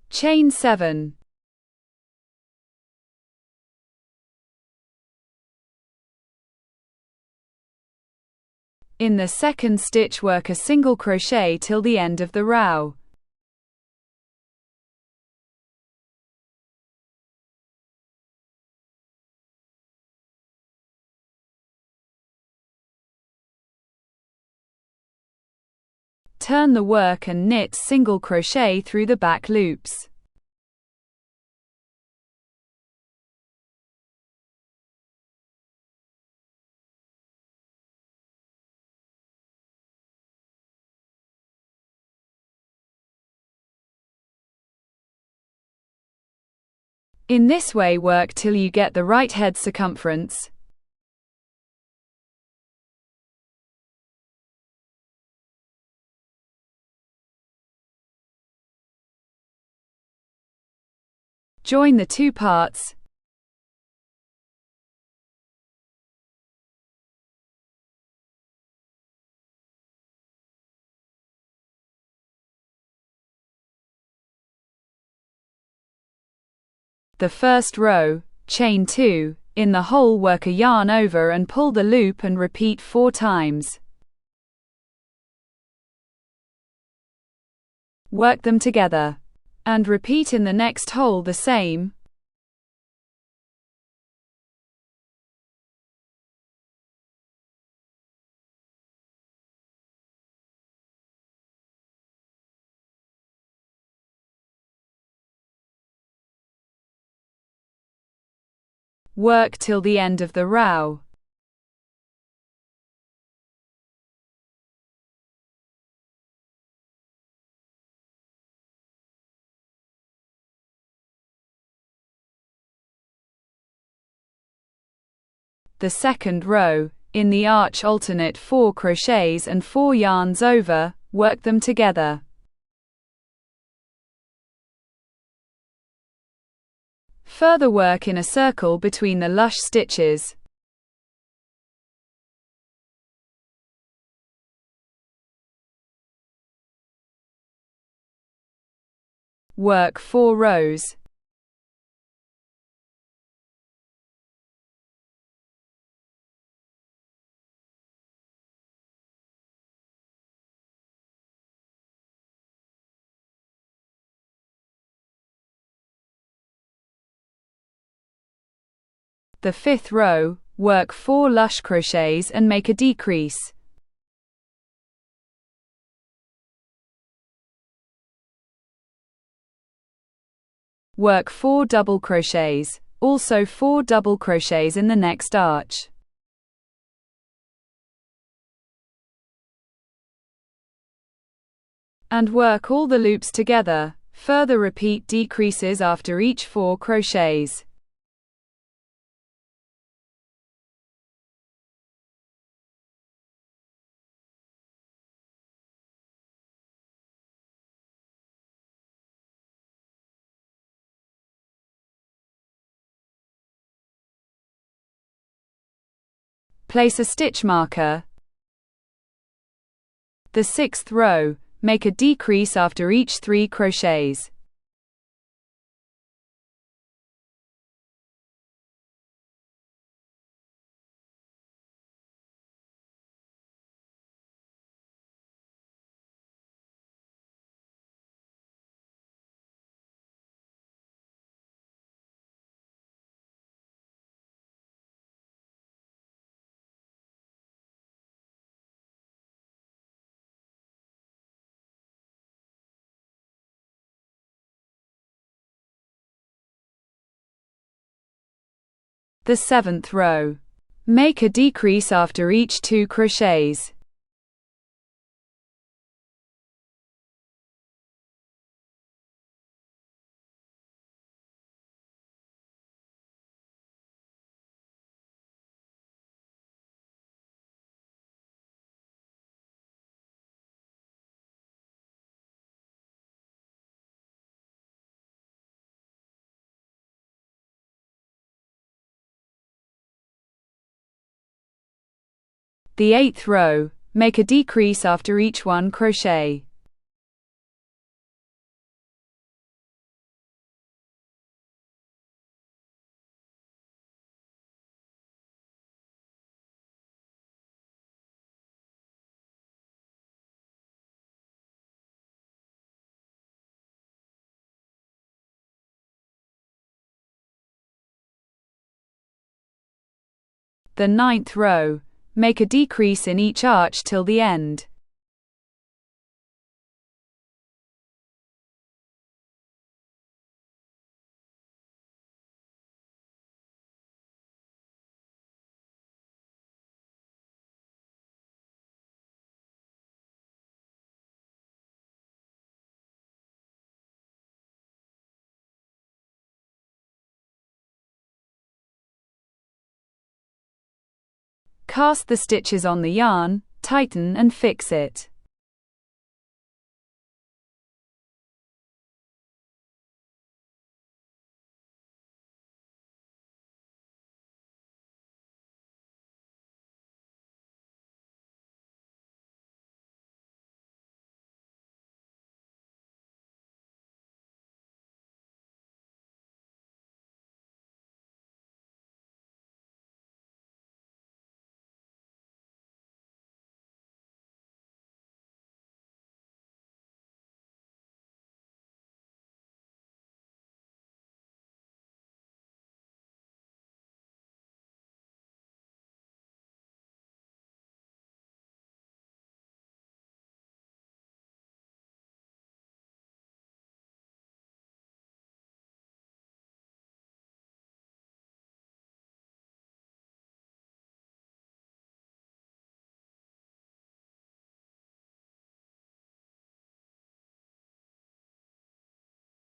Chain 7. In the second stitch, work a single crochet till the end of the row. Turn the work and knit single crochet through the back loops. In this way, work till you get the right head circumference. Join the two parts. The first row, chain 2, in the hole, work a yarn over and pull the loop and repeat 4 times. Work them together. And repeat in the next hole the same. Work till the end of the row. The second row, in the arch, alternate 4 crochets and 4 yarns over, work them together. Further work in a circle between the lush stitches. Work 4 rows. The fifth row, work 4 lush crochets and make a decrease. Work 4 double crochets, also 4 double crochets in the next arch. And work all the loops together. Further repeat decreases after each 4 crochets. Place a stitch marker. The sixth row, make a decrease after each 3 crochets. The seventh row. Make a decrease after each 2 crochets. The eighth row, make a decrease after each 1 crochet. the 9th row. Make a decrease in each arch till the end. Cast the stitches on the yarn, tighten and fix it.